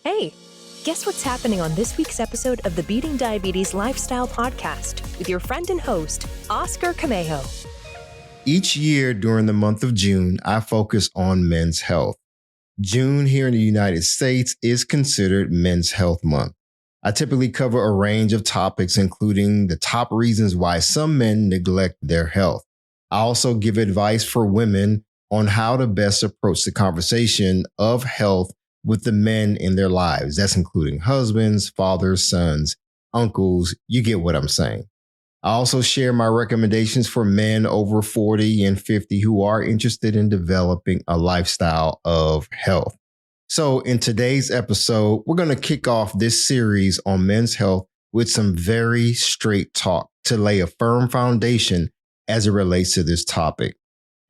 Hey, guess what's happening on this week's episode of the Beating Diabetes Lifestyle Podcast with your friend and host, Oscar Camejo. Each year during the month of June, I focus on men's health. June here in the United States is considered Men's Health Month. I typically cover a range of topics, including the top reasons why some men neglect their health. I also give advice for women on how to best approach the conversation of health with the men in their lives. That's including husbands, fathers, sons, uncles. You get what I'm saying. I also share my recommendations for men over 40 and 50 who are interested in developing a lifestyle of health. So in today's episode, we're going to kick off this series on men's health with some very straight talk to lay a firm foundation as it relates to this topic.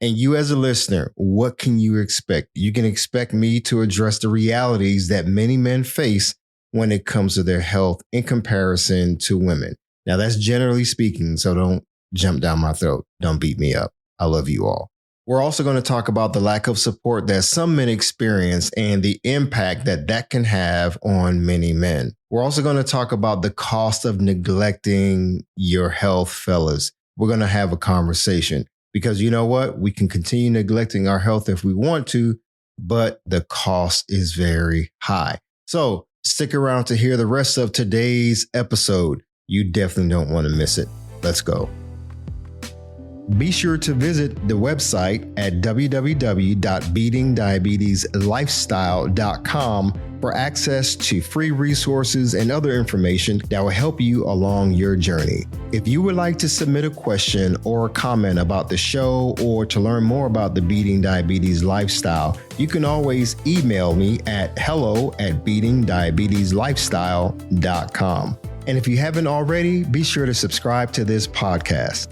And you as a listener, what can you expect? You can expect me to address the realities that many men face when it comes to their health in comparison to women. Now, that's generally speaking, so don't jump down my throat. Don't beat me up. I love you all. We're also going to talk about the lack of support that some men experience and the impact that that can have on many men. We're also going to talk about the cost of neglecting your health, fellas. We're going to have a conversation because you know what? We can continue neglecting our health if we want to, but the cost is very high. So stick around to hear the rest of today's episode. You definitely don't want to miss it. Let's go. Be sure to visit the website at www.beatingdiabetieslifestyle.com for access to free resources and other information that will help you along your journey. If you would like to submit a question or a comment about the show or to learn more about the Beating Diabetes Lifestyle, you can always email me at hello@beatingdiabetieslifestyle.com. And if you haven't already, be sure to subscribe to this podcast.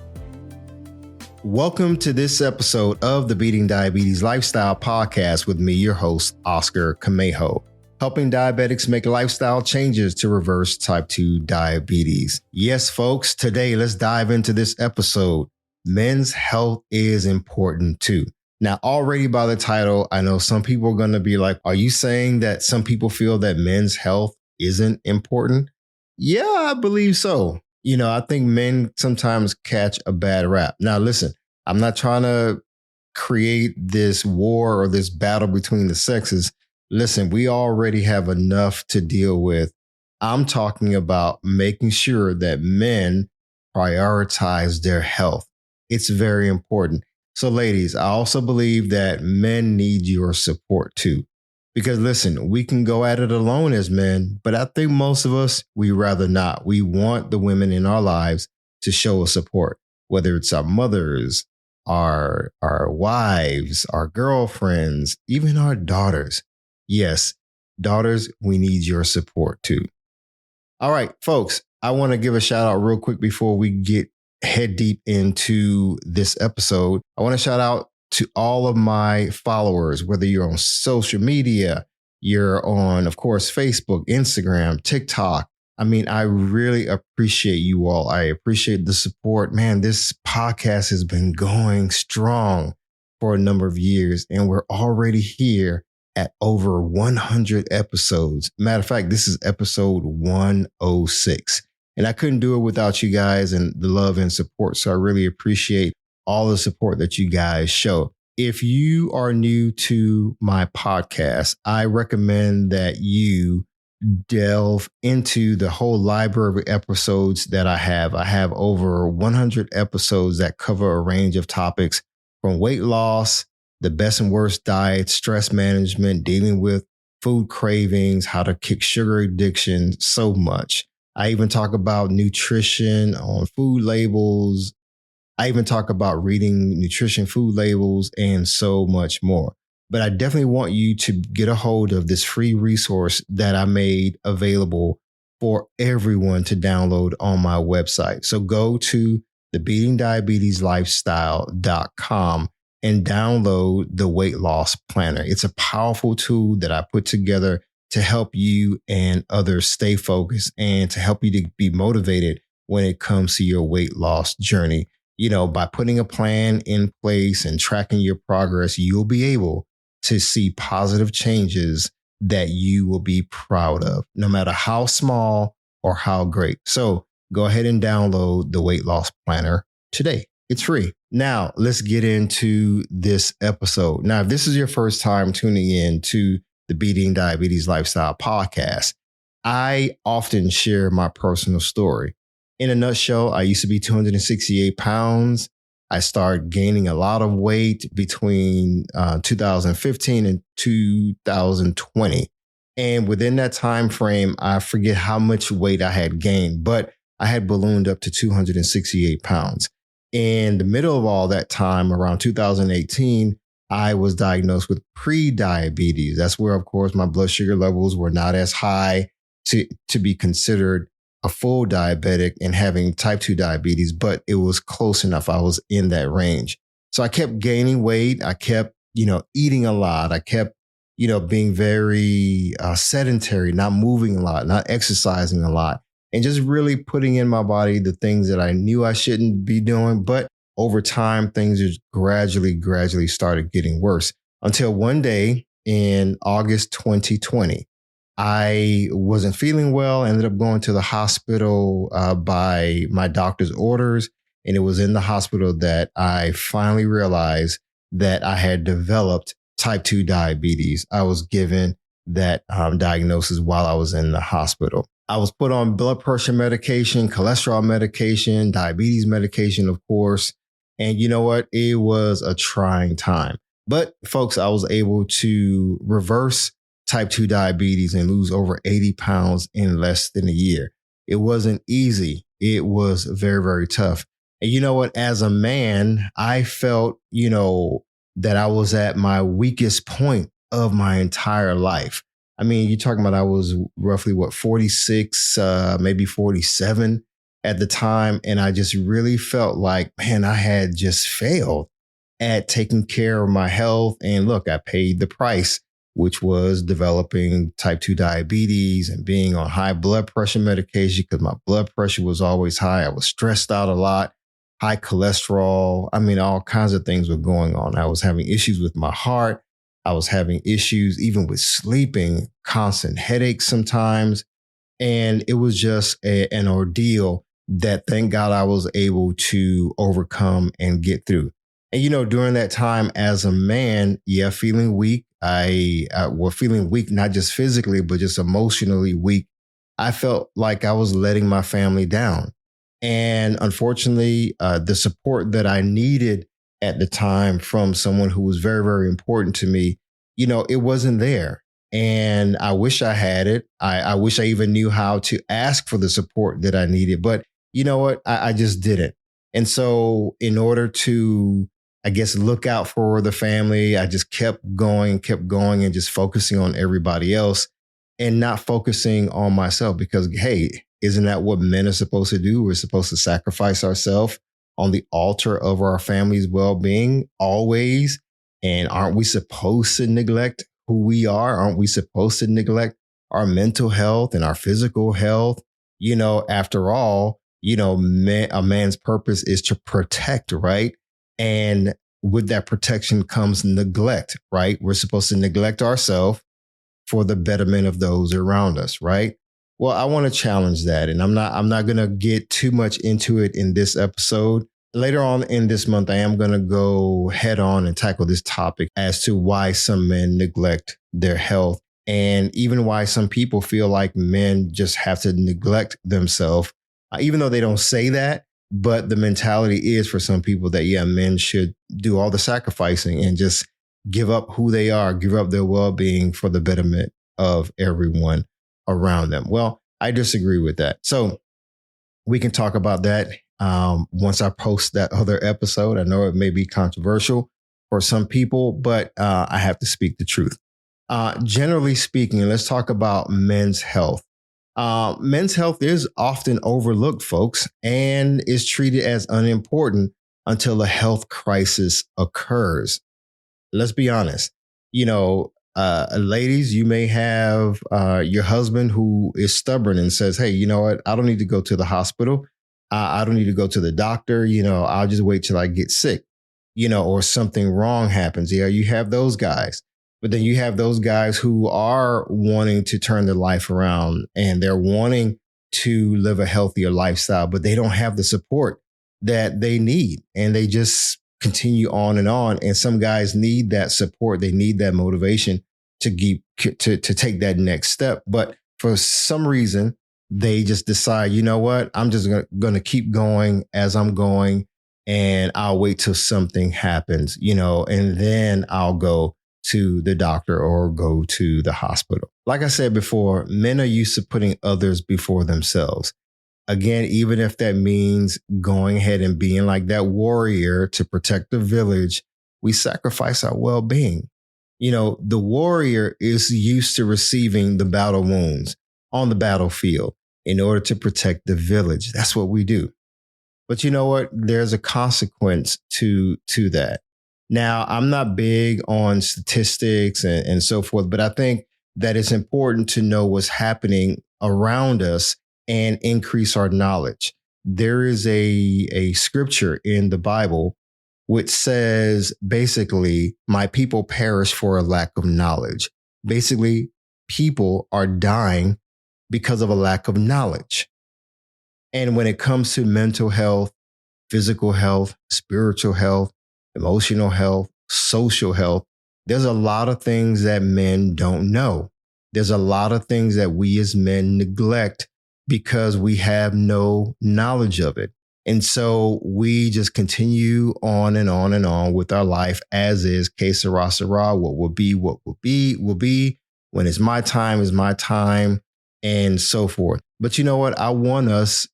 Welcome to this episode of the Beating Diabetes Lifestyle Podcast with me, your host, Oscar Camejo, helping diabetics make lifestyle changes to reverse type 2 diabetes. Yes, folks, today let's dive into this episode. Men's health is important too. Now, already by the title, I know some people are going to be like, are you saying that some people feel that men's health isn't important? Yeah, I believe so. You know, I think men sometimes catch a bad rap. Now, listen, I'm not trying to create this war or this battle between the sexes. Listen, we already have enough to deal with. I'm talking about making sure that men prioritize their health. It's very important. So, ladies, I also believe that men need your support too. Because listen, we can go at it alone as men, but I think most of us, we rather not. We want the women in our lives to show us support, whether it's our mothers, our wives, our girlfriends, even our daughters. Yes, daughters, we need your support too. All right, folks, I want to give a shout out real quick before we get head deep into this episode. I want to shout out to all of my followers, whether you're on social media, you're on, of course, Facebook, Instagram, TikTok. I mean, I really appreciate you all. I appreciate the support. Man, this podcast has been going strong for a number of years, and we're already here at over 100 episodes. Matter of fact, this is episode 106. And I couldn't do it without you guys and the love and support. So I really appreciate all the support that you guys show. If you are new to my podcast, I recommend that you delve into the whole library of episodes that I have. I have over 100 episodes that cover a range of topics from weight loss, the best and worst diet, stress management, dealing with food cravings, how to kick sugar addiction, so much. I even talk about nutrition on food labels. I even talk about reading nutrition food labels and so much more. But I definitely want you to get a hold of this free resource that I made available for everyone to download on my website. So go to thebeatingdiabetieslifestyle.com and download the weight loss planner. It's a powerful tool that I put together to help you and others stay focused and to help you to be motivated when it comes to your weight loss journey. You know, by putting a plan in place and tracking your progress, you'll be able to see positive changes that you will be proud of, no matter how small or how great. So go ahead and download the Weight Loss Planner today. It's free. Now, let's get into this episode. Now, if this is your first time tuning in to the Beating Diabetes Lifestyle podcast, I often share my personal story. In a nutshell, I used to be 268 pounds. I started gaining a lot of weight between 2015 and 2020. And within that time frame, I forget how much weight I had gained, but I had ballooned up to 268 pounds. In the middle of all that time, around 2018, I was diagnosed with pre-diabetes. That's where, of course, my blood sugar levels were not as high to be considered a full diabetic and having type 2 diabetes, but it was close enough. I was in that range. So I kept gaining weight. I kept, eating a lot. I kept, being very sedentary, not moving a lot, not exercising a lot, and just really putting in my body the things that I knew I shouldn't be doing. But over time, things just gradually started getting worse until one day in August 2020, I wasn't feeling well. I ended up going to the hospital by my doctor's orders. And it was in the hospital that I finally realized that I had developed type 2 diabetes. I was given that diagnosis while I was in the hospital. I was put on blood pressure medication, cholesterol medication, diabetes medication, of course. And you know what? It was a trying time. But folks, I was able to reverse type 2 diabetes and lose over 80 pounds in less than a year. It wasn't easy. It was very, very tough. And you know what? As a man, I felt, that I was at my weakest point of my entire life. I mean, you're talking about I was roughly 46, maybe 47 at the time. And I just really felt like, man, I had just failed at taking care of my health. And look, I paid the price, which was developing type 2 diabetes and being on high blood pressure medication because my blood pressure was always high. I was stressed out a lot, high cholesterol. I mean, all kinds of things were going on. I was having issues with my heart. I was having issues even with sleeping, constant headaches sometimes. And it was just an ordeal that, thank God, I was able to overcome and get through. And, during that time as a man, feeling weak. I was feeling weak, not just physically, but just emotionally weak. I felt like I was letting my family down. And unfortunately, the support that I needed at the time from someone who was very, very important to me, it wasn't there. And I wish I had it. I wish I even knew how to ask for the support that I needed. But you know what? I just didn't. And so in order to, I guess, look out for the family, I just kept going and just focusing on everybody else and not focusing on myself because, hey, isn't that what men are supposed to do? We're supposed to sacrifice ourselves on the altar of our family's well-being always. And aren't we supposed to neglect who we are? Aren't we supposed to neglect our mental health and our physical health? After all, a man's purpose is to protect, right? And with that protection comes neglect, right? We're supposed to neglect ourselves for the betterment of those around us, right? Well, I want to challenge that. And I'm not going to get too much into it in this episode. Later on in this month, I am going to go head on and tackle this topic as to why some men neglect their health and even why some people feel like men just have to neglect themselves, even though they don't say that. But the mentality is for some people that, men should do all the sacrificing and just give up who they are, give up their well-being for the betterment of everyone around them. Well, I disagree with that. So we can talk about that once I post that other episode. I know it may be controversial for some people, but I have to speak the truth. Generally speaking, let's talk about men's health. Men's health is often overlooked, folks, and is treated as unimportant until a health crisis occurs. Let's be honest. Ladies, you may have your husband who is stubborn and says, hey, you know what? I don't need to go to the hospital. I don't need to go to the doctor. I'll just wait till I get sick, or something wrong happens. Yeah, you have those guys. But then you have those guys who are wanting to turn their life around and they're wanting to live a healthier lifestyle, but they don't have the support that they need. And they just continue on and on. And some guys need that support. They need that motivation to take that next step. But for some reason, they just decide, you know what, I'm just going to keep going as I'm going, and I'll wait till something happens, and then I'll go to the doctor or go to the hospital. Like I said before, men are used to putting others before themselves. Again, even if that means going ahead and being like that warrior to protect the village, we sacrifice our well-being. The warrior is used to receiving the battle wounds on the battlefield in order to protect the village. That's what we do. But you know what? There's a consequence to that. Now, I'm not big on statistics and so forth, but I think that it's important to know what's happening around us and increase our knowledge. There is a scripture in the Bible which says, basically, my people perish for a lack of knowledge. Basically, people are dying because of a lack of knowledge. And when it comes to mental health, physical health, spiritual health, emotional health, social health, there's a lot of things that men don't know. There's a lot of things that we as men neglect because we have no knowledge of it. And so we just continue on and on and on with our life as is, que sera, sera, what will be, will be. When it's my time, is my time, and so forth. But you know what? I want us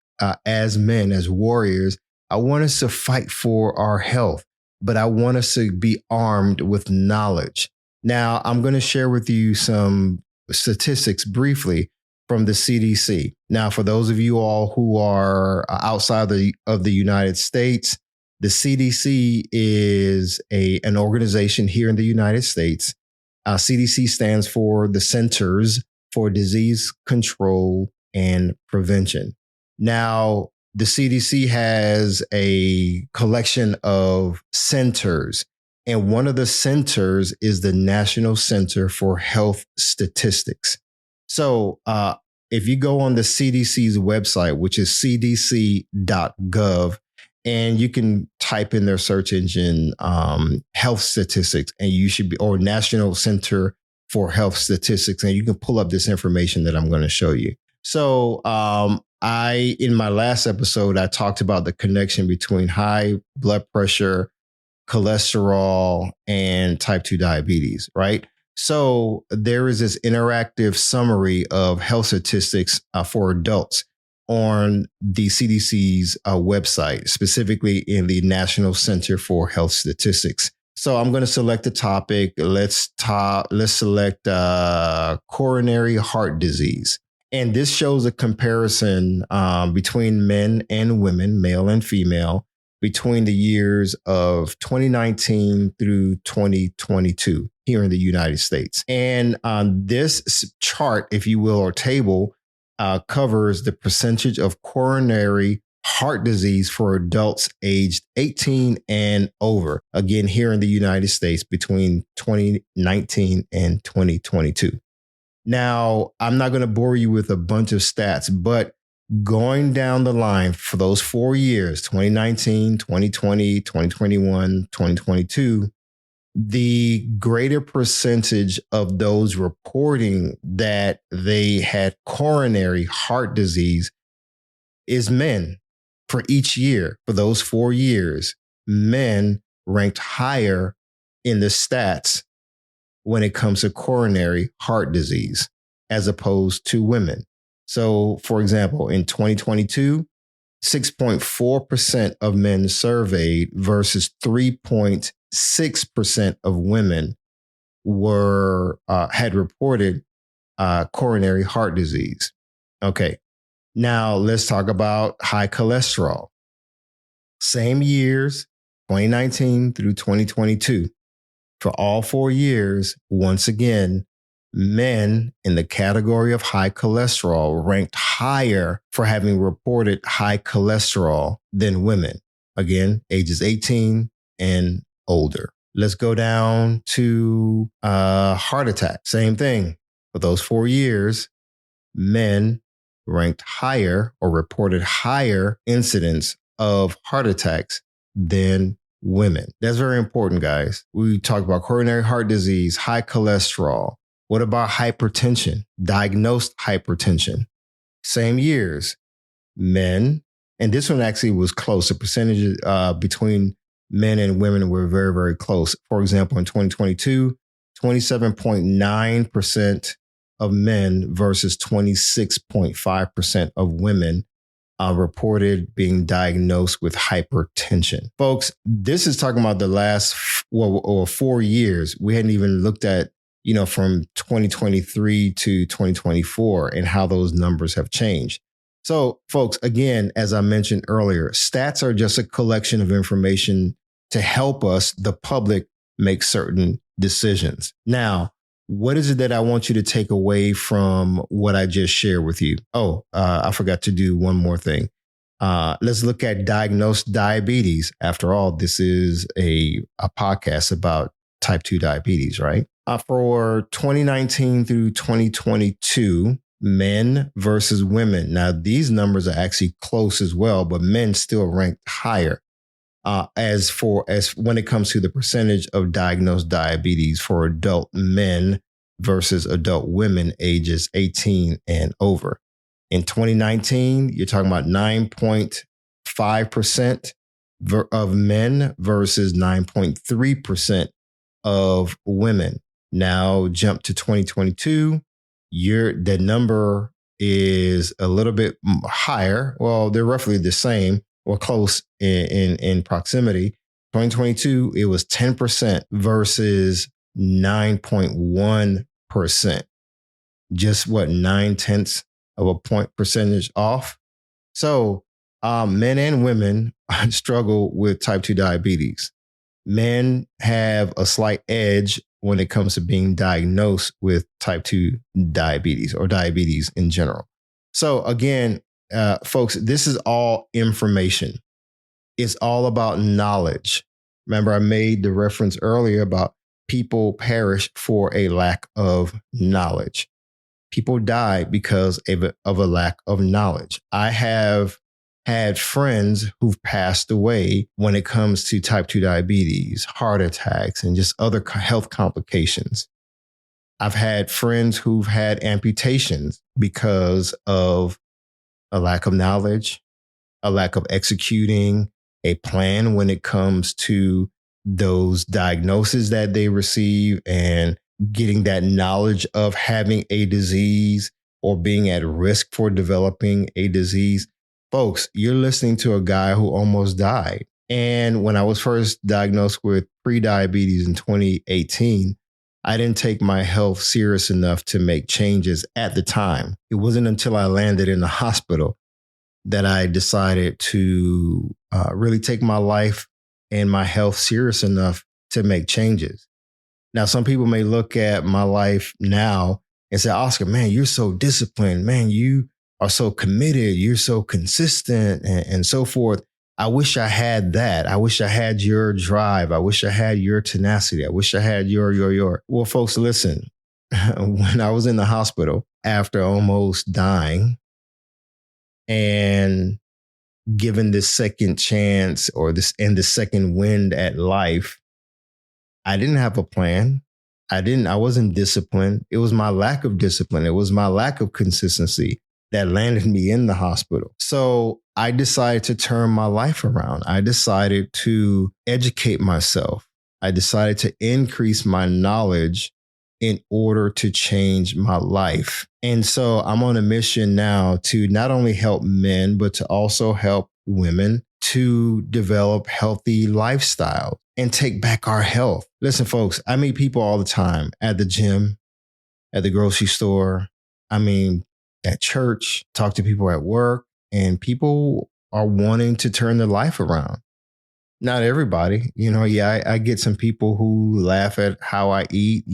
as men, as warriors, I want us to fight for our health, but I want us to be armed with knowledge. Now, I'm going to share with you some statistics briefly from the CDC. Now, for those of you all who are outside of the United States, the CDC is an organization here in the United States. CDC stands for the Centers for Disease Control and Prevention. Now, the CDC has a collection of centers, and one of the centers is the National Center for Health Statistics. So if you go on the CDC's website, which is cdc.gov, and you can type in their search engine, health statistics, and you should be, or National Center for Health Statistics, and you can pull up this information that I'm going to show you. So in my last episode, I talked about the connection between high blood pressure, cholesterol, and type 2 diabetes, right? So there is this interactive summary of health statistics for adults on the CDC's website, specifically in the National Center for Health Statistics. So I'm going to select a topic. Let's select coronary heart disease. And this shows a comparison between men and women, male and female, between the years of 2019 through 2022 here in the United States. And this chart, if you will, or table, covers the percentage of coronary heart disease for adults aged 18 and over, again, here in the United States between 2019 and 2022. Now, I'm not going to bore you with a bunch of stats, but going down the line for those 4 years, 2019, 2020, 2021, 2022, the greater percentage of those reporting that they had coronary heart disease is men. For each year, for those 4 years, men ranked higher in the stats when it comes to coronary heart disease as opposed to women. So, for example, in 2022, 6.4% of men surveyed versus 3.6% of women had reported coronary heart disease. Okay, now let's talk about high cholesterol. Same years, 2019 through 2022. For all 4 years, once again, men in the category of high cholesterol ranked higher for having reported high cholesterol than women. Again, ages 18 and older. Let's go down to heart attack. Same thing. For those 4 years, men ranked higher or reported higher incidence of heart attacks than women. That's very important, guys. We talk about coronary heart disease, high cholesterol. What about hypertension? Diagnosed hypertension. Same years, men, and this one actually was close. The percentages between men and women were very, very close. For example, in 2022, 27.9% of men versus 26.5% of women reported being diagnosed with hypertension. Folks, this is talking about the last 4 years. We hadn't even looked at, from 2023 to 2024 and how those numbers have changed. So, folks, again, as I mentioned earlier, stats are just a collection of information to help us, the public, make certain decisions. Now, what is it that I want you to take away from what I just shared with you? I forgot to do one more thing. Let's look at diagnosed diabetes. After all, this is a podcast about type 2 diabetes, right? For 2019 through 2022, men versus women. Now, these numbers are actually close as well, but men still ranked higher as when it comes to the percentage of diagnosed diabetes for adult men versus adult women ages 18 and over. In 2019, you're talking about 9.5% of men versus 9.3% of women. Now jump to 2022. The number is a little bit higher. Well, they're roughly the same or close in proximity. 2022, it was 10% versus 9.1%. Just 9/10 of a point percentage off. So men and women struggle with type 2 diabetes. Men have a slight edge when it comes to being diagnosed with type 2 diabetes or diabetes in general. So again, folks, this is all information. It's all about knowledge. Remember, I made the reference earlier about people perish for a lack of knowledge. People die because of a lack of knowledge. I have had friends who've passed away when it comes to type 2 diabetes, heart attacks, and just other health complications. I've had friends who've had amputations because of a lack of knowledge, a lack of executing a plan when it comes to those diagnoses that they receive and getting that knowledge of having a disease or being at risk for developing a disease. Folks, you're listening to a guy who almost died. And when I was first diagnosed with prediabetes in 2018, I didn't take my health serious enough to make changes at the time. It wasn't until I landed in the hospital that I decided to really take my life and my health serious enough to make changes. Now, some people may look at my life now and say, Oscar, man, you're so disciplined. Man, you are so committed. You're so consistent and so forth. I wish I had that. I wish I had your drive. I wish I had your tenacity. I wish I had your. Well, folks, listen, when I was in the hospital after almost dying and given this second chance or the second wind at life, I didn't have a plan. I wasn't disciplined. It was my lack of discipline. It was my lack of consistency that landed me in the hospital. So I decided to turn my life around. I decided to educate myself. I decided to increase my knowledge in order to change my life. And so I'm on a mission now to not only help men, but to also help women to develop healthy lifestyles and take back our health. Listen, folks, I meet people all the time at the gym, at the grocery store. At church, talk to people at work, and people are wanting to turn their life around. Not everybody, I get some people who laugh at how I eat,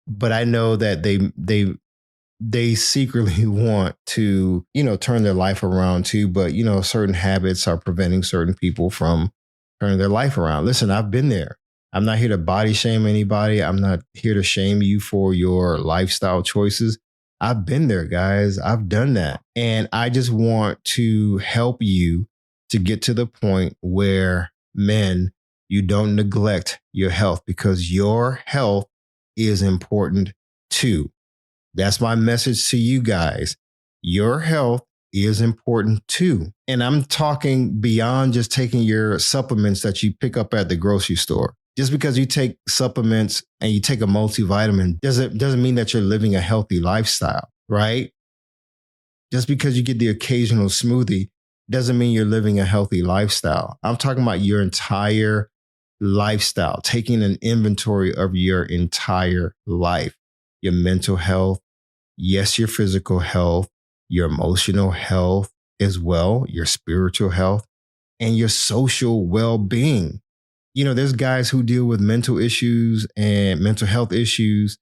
but I know that they secretly want to, turn their life around too. But, certain habits are preventing certain people from turning their life around. Listen, I've been there. I'm not here to body shame anybody. I'm not here to shame you for your lifestyle choices. I've been there, guys. I've done that. And I just want to help you to get to the point where, men, you don't neglect your health, because your health is important too. That's my message to you guys. Your health is important too. And I'm talking beyond just taking your supplements that you pick up at the grocery store. Just because you take supplements and you take a multivitamin doesn't mean that you're living a healthy lifestyle, right? Just because you get the occasional smoothie doesn't mean you're living a healthy lifestyle. I'm talking about your entire lifestyle, taking an inventory of your entire life, your mental health, yes, your physical health, your emotional health as well, your spiritual health, and your social well-being. You know, there's guys who deal with mental issues and mental health issues,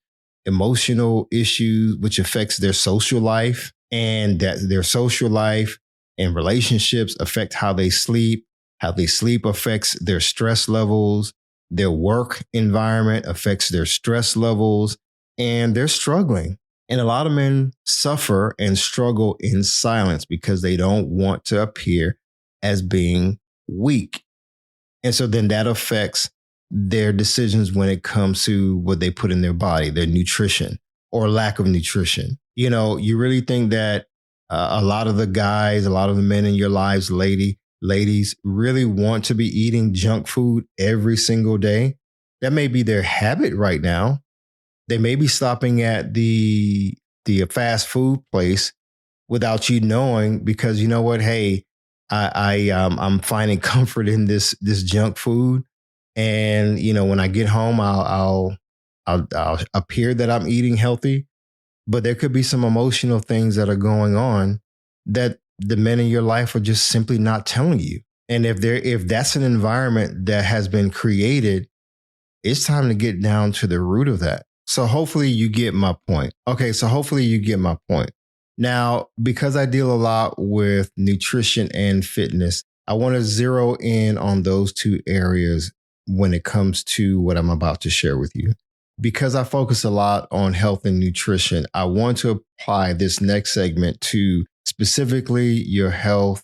emotional issues, which affects their social life, and that their social life and relationships affect how they sleep. How they sleep affects their stress levels. Their work environment affects their stress levels, and they're struggling. And a lot of men suffer and struggle in silence because they don't want to appear as being weak. And so then that affects their decisions when it comes to what they put in their body, their nutrition or lack of nutrition. You know, you really think that a lot of the guys, a lot of the men in your lives, ladies really want to be eating junk food every single day? That may be their habit right now. They may be stopping at the fast food place without you knowing, because you know what? Hey, I'm finding comfort in this junk food, and you know, when I get home, I'll appear that I'm eating healthy, but there could be some emotional things that are going on that the men in your life are just simply not telling you. And if that's an environment that has been created, it's time to get down to the root of that. So hopefully you get my point. Okay, so hopefully you get my point. Now, because I deal a lot with nutrition and fitness, I want to zero in on those two areas when it comes to what I'm about to share with you. Because I focus a lot on health and nutrition, I want to apply this next segment to specifically your health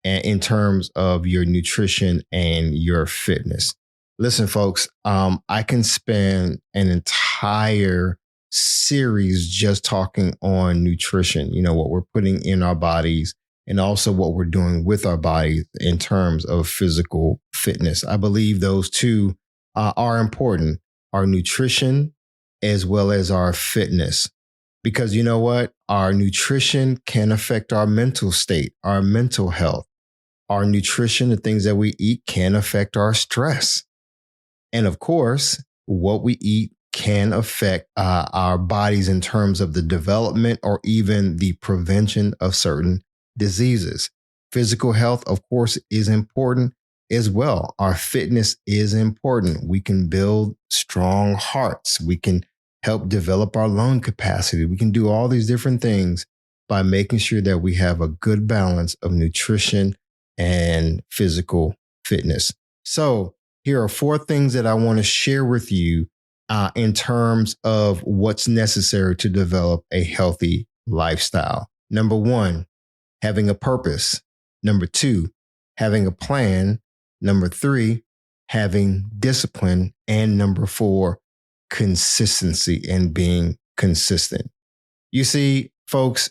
and in terms of your nutrition and your fitness. Listen, folks, I can spend an entire series just talking on nutrition, you know, what we're putting in our bodies and also what we're doing with our bodies in terms of physical fitness. I believe those two are important, our nutrition as well as our fitness. Because you know what? Our nutrition can affect our mental state, our mental health. Our nutrition, the things that we eat, can affect our stress. And of course, what we eat can affect our bodies in terms of the development or even the prevention of certain diseases. Physical health, of course, is important as well. Our fitness is important. We can build strong hearts. We can help develop our lung capacity. We can do all these different things by making sure that we have a good balance of nutrition and physical fitness. So here are 4 things that I want to share with you in terms of what's necessary to develop a healthy lifestyle. Number 1, having a purpose. Number 2, having a plan. Number 3, having discipline. And number 4, consistency and being consistent. You see, folks,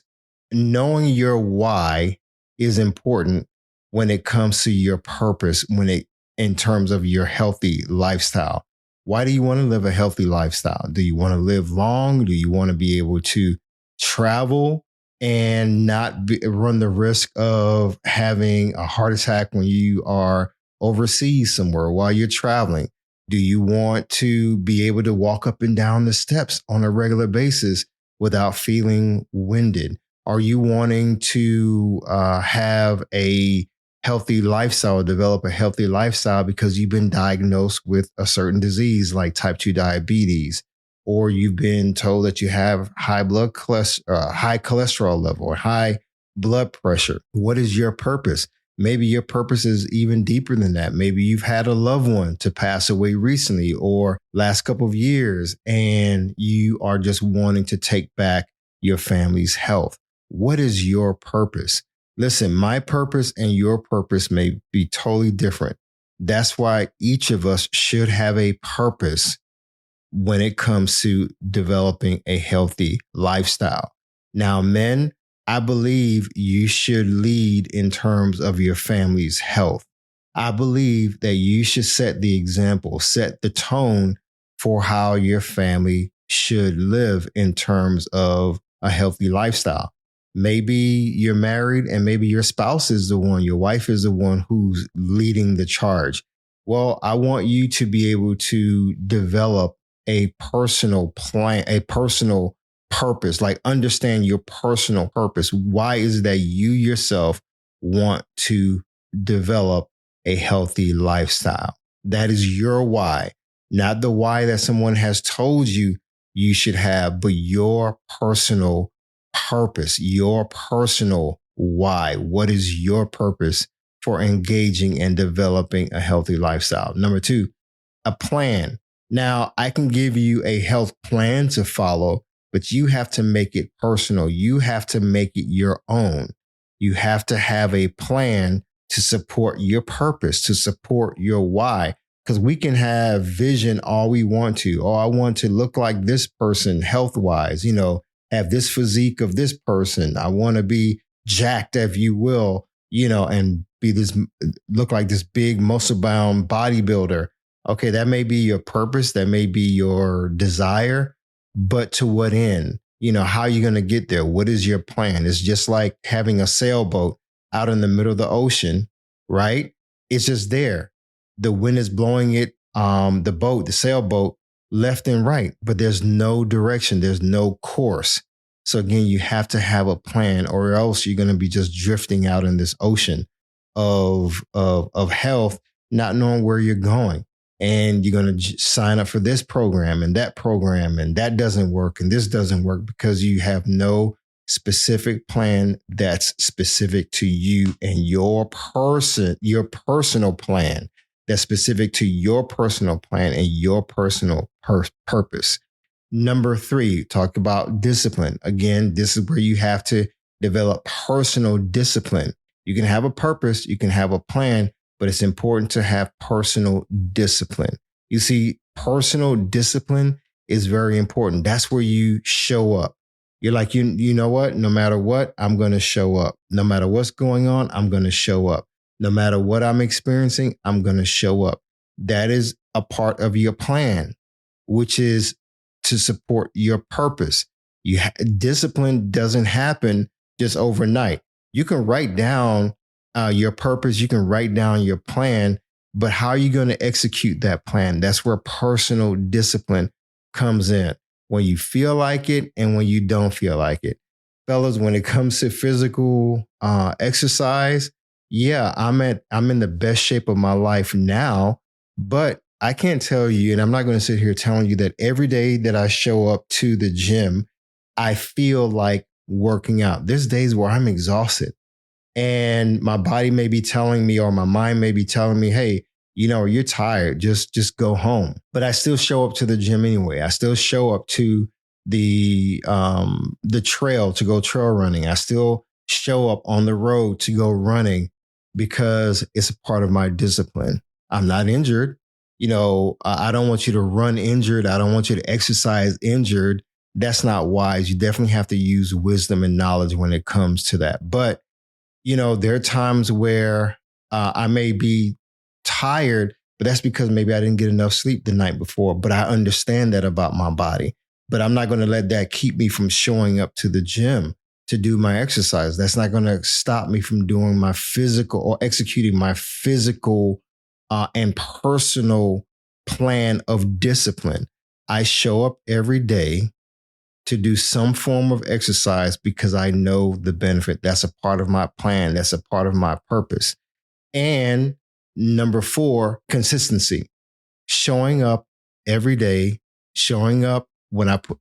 knowing your why is important when it comes to your purpose, in terms of your healthy lifestyle. Why do you want to live a healthy lifestyle? Do you want to live long? Do you want to be able to travel and not run the risk of having a heart attack when you are overseas somewhere while you're traveling? Do you want to be able to walk up and down the steps on a regular basis without feeling winded? Are you wanting to have a healthy lifestyle, develop a healthy lifestyle because you've been diagnosed with a certain disease like type 2 diabetes, or you've been told that you have high cholesterol level or high blood pressure? What is your purpose? Maybe your purpose is even deeper than that. Maybe you've had a loved one to pass away recently or last couple of years, and you are just wanting to take back your family's health. What is your purpose? Listen, my purpose and your purpose may be totally different. That's why each of us should have a purpose when it comes to developing a healthy lifestyle. Now, men, I believe you should lead in terms of your family's health. I believe that you should set the example, set the tone for how your family should live in terms of a healthy lifestyle. Maybe you're married and maybe your spouse is the one, your wife is the one who's leading the charge. Well, I want you to be able to develop a personal plan, a personal purpose, like understand your personal purpose. Why is it that you yourself want to develop a healthy lifestyle? That is your why, not the why that someone has told you you should have, but your personal purpose, your personal why. What is your purpose for engaging and developing a healthy lifestyle? Number two, a plan. Now, I can give you a health plan to follow, but you have to make it personal. You have to make it your own. You have to have a plan to support your purpose, to support your why. Because we can have vision all we want to. Oh, I want to look like this person health-wise, have this physique of this person. I want to be jacked, if you will, and look like this big muscle-bound bodybuilder. Okay, that may be your purpose. That may be your desire, but to what end? How are you going to get there? What is your plan? It's just like having a sailboat out in the middle of the ocean, right? It's just there. The wind is blowing it, the sailboat left and right, but there's no direction. There's no course. So again, you have to have a plan or else you're going to be just drifting out in this ocean of health, not knowing where you're going. And you're going to sign up for this program, and that doesn't work, and this doesn't work because you have no specific plan that's specific to you and your personal plan that's specific to your personal plan and your personal purpose. Number three, talk about discipline. Again, this is where you have to develop personal discipline. You can have a purpose, you can have a plan, but it's important to have personal discipline. You see, personal discipline is very important. That's where you show up. You're like, you know what? No matter what, I'm going to show up. No matter what's going on, I'm going to show up. No matter what I'm experiencing, I'm going to show up. That is a part of your plan, which is to support your purpose. Discipline doesn't happen just overnight. You can write down your purpose. You can write down your plan, but how are you going to execute that plan? That's where personal discipline comes in. When you feel like it and when you don't feel like it. Fellas, when it comes to physical exercise, yeah, I'm in the best shape of my life now, but I can't tell you, and I'm not going to sit here telling you that every day that I show up to the gym, I feel like working out. There's days where I'm exhausted. And my body may be telling me, or my mind may be telling me, hey, you're tired, just go home. But I still show up to the gym anyway. I still show up to the trail to go trail running. I still show up on the road to go running because it's a part of my discipline. I'm not injured. I don't want you to run injured. I don't want you to exercise injured. That's not wise. You definitely have to use wisdom and knowledge when it comes to that. But there are times where I may be tired, but that's because maybe I didn't get enough sleep the night before. But I understand that about my body. But I'm not going to let that keep me from showing up to the gym to do my exercise. That's not going to stop me from doing my physical or executing my physical and personal plan of discipline. I show up every day to do some form of exercise because I know the benefit. That's a part of my plan. That's a part of my purpose. And number four, consistency. Showing up every day, showing up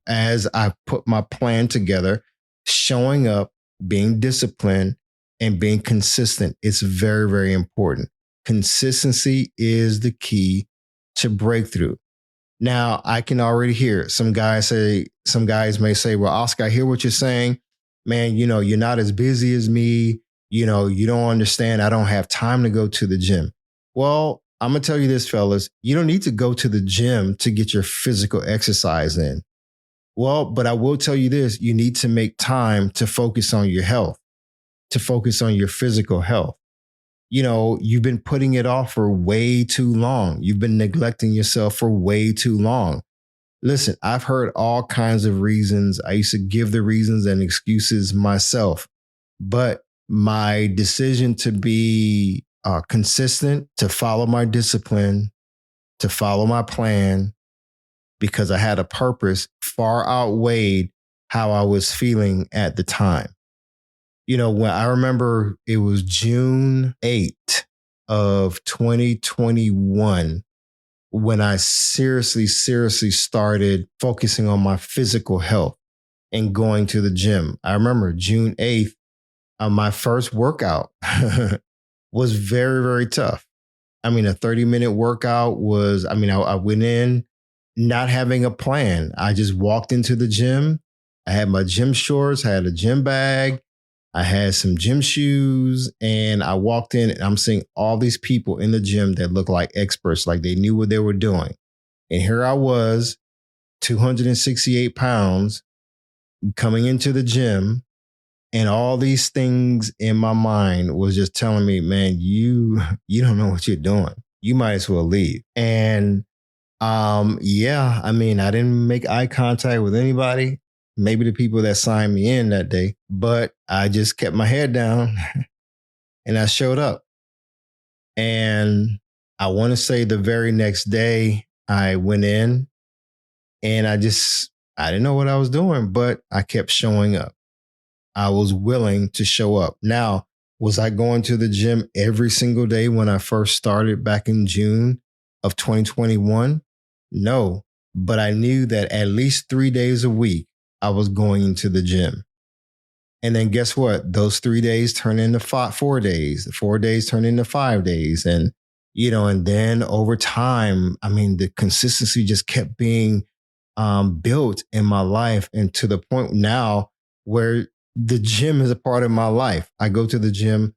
as I put my plan together, showing up, being disciplined, and being consistent. It's very, very important. Consistency is the key to breakthrough. Now, I can already hear some guys may say, well, Oscar, I hear what you're saying. Man, you're not as busy as me. You don't understand. I don't have time to go to the gym. Well, I'm going to tell you this, fellas. You don't need to go to the gym to get your physical exercise in. Well, but I will tell you this. You need to make time to focus on your health, to focus on your physical health. You've been putting it off for way too long. You've been neglecting yourself for way too long. Listen, I've heard all kinds of reasons. I used to give the reasons and excuses myself, but my decision to be consistent, to follow my discipline, to follow my plan, because I had a purpose, far outweighed how I was feeling at the time. When I remember it was June 8th of 2021 when I seriously started focusing on my physical health and going to the gym. I remember June 8th, my first workout was very, very tough. A 30-minute workout was, I went in not having a plan. I just walked into the gym. I had my gym shorts, I had a gym bag. I had some gym shoes, and I walked in and I'm seeing all these people in the gym that look like experts, like they knew what they were doing. And here I was, 268 pounds, coming into the gym, and all these things in my mind was just telling me, man, you don't know what you're doing. You might as well leave. And I didn't make eye contact with anybody. Maybe the people that signed me in that day, but I just kept my head down and I showed up. And I want to say the very next day I went in and I didn't know what I was doing, but I kept showing up. I was willing to show up. Now, was I going to the gym every single day when I first started back in June of 2021? No, but I knew that at least 3 days a week, I was going into the gym. And then guess what? Those 3 days turn into 4 days. The 4 days turn into 5 days. And, and then over time, the consistency just kept being built in my life. And to the point now where the gym is a part of my life. I go to the gym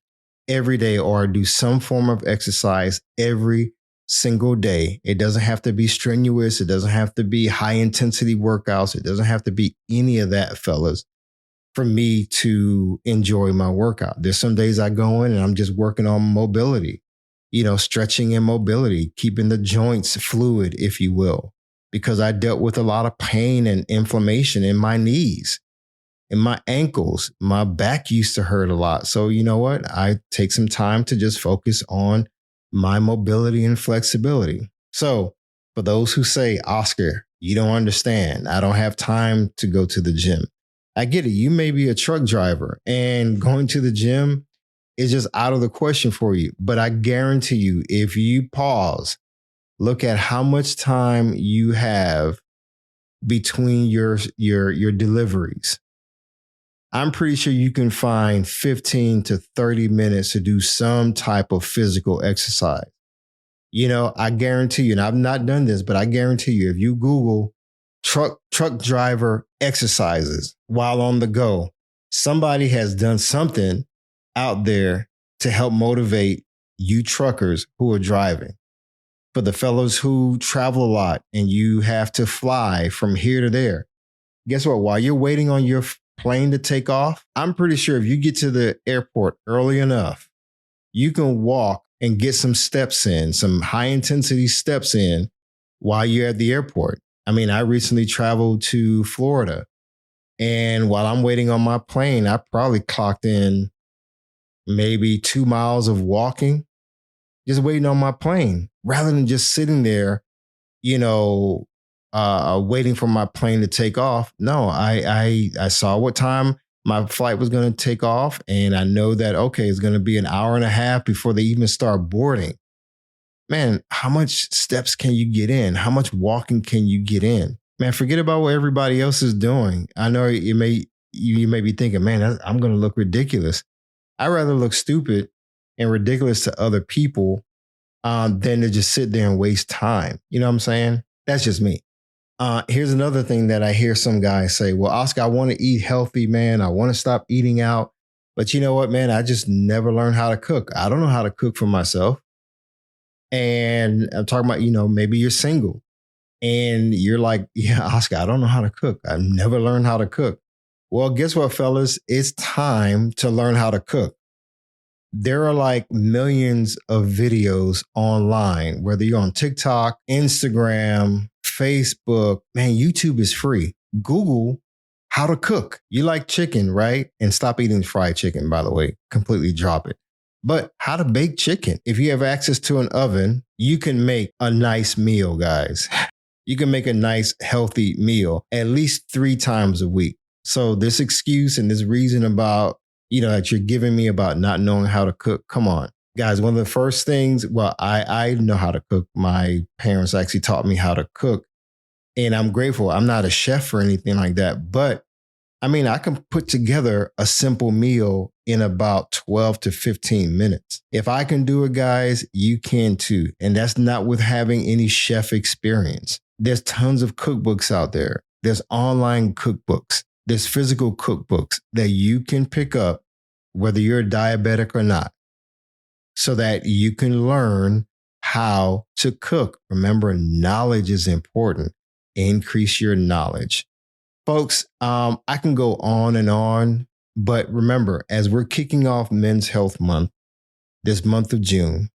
every day, or I do some form of exercise every single day. It doesn't have to be strenuous. It doesn't have to be high intensity workouts. It doesn't have to be any of that, fellas, for me to enjoy my workout. There's some days I go in and I'm just working on mobility, stretching and mobility, keeping the joints fluid, if you will, because I dealt with a lot of pain and inflammation in my knees, in my ankles. My back used to hurt a lot. So you know what? I take some time to just focus on my mobility and flexibility. So for those who say, Oscar, you don't understand, I don't have time to go to the gym. I get it. You may be a truck driver and going to the gym is just out of the question for you. But I guarantee you, if you pause, look at how much time you have between your deliveries. I'm pretty sure you can find 15 to 30 minutes to do some type of physical exercise. I guarantee you, and I've not done this, but I guarantee you, if you Google truck driver exercises while on the go, somebody has done something out there to help motivate you truckers who are driving. For the fellows who travel a lot and you have to fly from here to there, guess what? While you're waiting on your plane to take off, I'm pretty sure if you get to the airport early enough, you can walk and get some steps in, some high intensity steps in while you're at the airport. I recently traveled to Florida, and while I'm waiting on my plane, I probably clocked in maybe 2 miles of walking, just waiting on my plane, rather than just sitting there, waiting for my plane to take off. No, I saw what time my flight was going to take off, and I know that, okay, it's going to be an hour and a half before they even start boarding. Man, how much steps can you get in? How much walking can you get in? Man, forget about what everybody else is doing. I know you may be thinking, man, I'm going to look ridiculous. I'd rather look stupid and ridiculous to other people than to just sit there and waste time. You know what I'm saying? That's just me. Here's another thing that I hear some guys say, well, Oscar, I want to eat healthy, man. I want to stop eating out. But you know what, man? I just never learned how to cook. I don't know how to cook for myself. And I'm talking about, maybe you're single and you're like, yeah, Oscar, I don't know how to cook. I've never learned how to cook. Well, guess what, fellas? It's time to learn how to cook. There are like millions of videos online, whether you're on TikTok, Instagram, Facebook, man, YouTube is free. Google how to cook. You like chicken, right? And stop eating fried chicken, by the way, completely drop it. But how to bake chicken. If you have access to an oven, you can make a nice meal, guys. You can make a nice, healthy meal at least 3 times a week. So this excuse and this reason about, that you're giving me about not knowing how to cook, come on. Guys, one of the first things, I know how to cook. My parents actually taught me how to cook. And I'm grateful. I'm not a chef or anything like that. But I can put together a simple meal in about 12 to 15 minutes. If I can do it, guys, you can too. And that's not with having any chef experience. There's tons of cookbooks out there. There's online cookbooks. There's physical cookbooks that you can pick up, whether you're diabetic or not, so that you can learn how to cook. Remember, knowledge is important. Increase your knowledge. Folks, I can go on, but remember, as we're kicking off Men's Health Month, this month of June,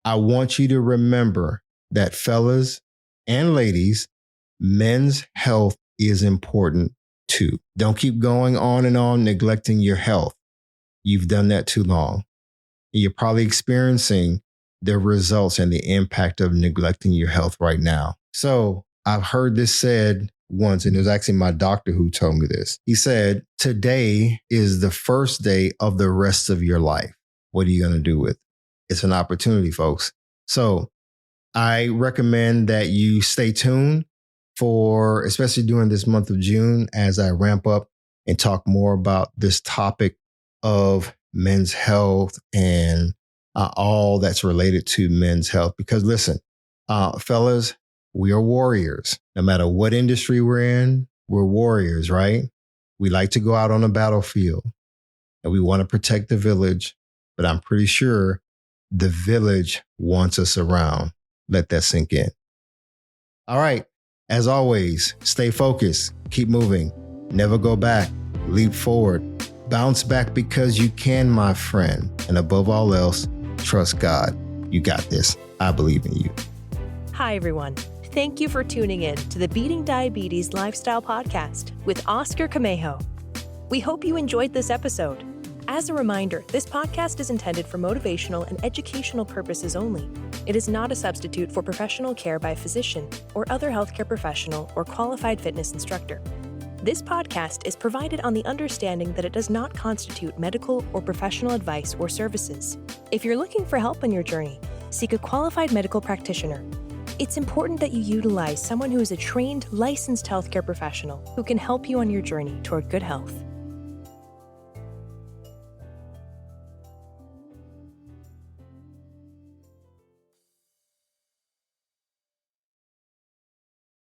I want you to remember that, fellas and ladies, men's health is important too. Don't keep going on, neglecting your health. You've done that too long. You're probably experiencing the results and the impact of neglecting your health right now. So I've heard this said once, and it was actually my doctor who told me this. He said, today is the first day of the rest of your life. What are you going to do with it? It's an opportunity, folks. So I recommend that you stay tuned for, especially during this month of June, as I ramp up and talk more about this topic of men's health and all that's related to men's health. Because listen, fellas, we are warriors. No matter what industry we're in, we're warriors, right? We like to go out on the battlefield and we want to protect the village, but I'm pretty sure the village wants us around. Let that sink in. All right. As always, stay focused, keep moving, never go back, leap forward, bounce back because you can, my friend. And above all else, trust God. You got this. I believe in you. Hi, everyone. Thank you for tuning in to the Beating Diabetes Lifestyle Podcast with Oscar Camejo. We hope you enjoyed this episode. As a reminder, this podcast is intended for motivational and educational purposes only. It is not a substitute for professional care by a physician or other healthcare professional or qualified fitness instructor. This podcast is provided on the understanding that it does not constitute medical or professional advice or services. If you're looking for help on your journey, seek a qualified medical practitioner. It's important that you utilize someone who is a trained, licensed healthcare professional who can help you on your journey toward good health.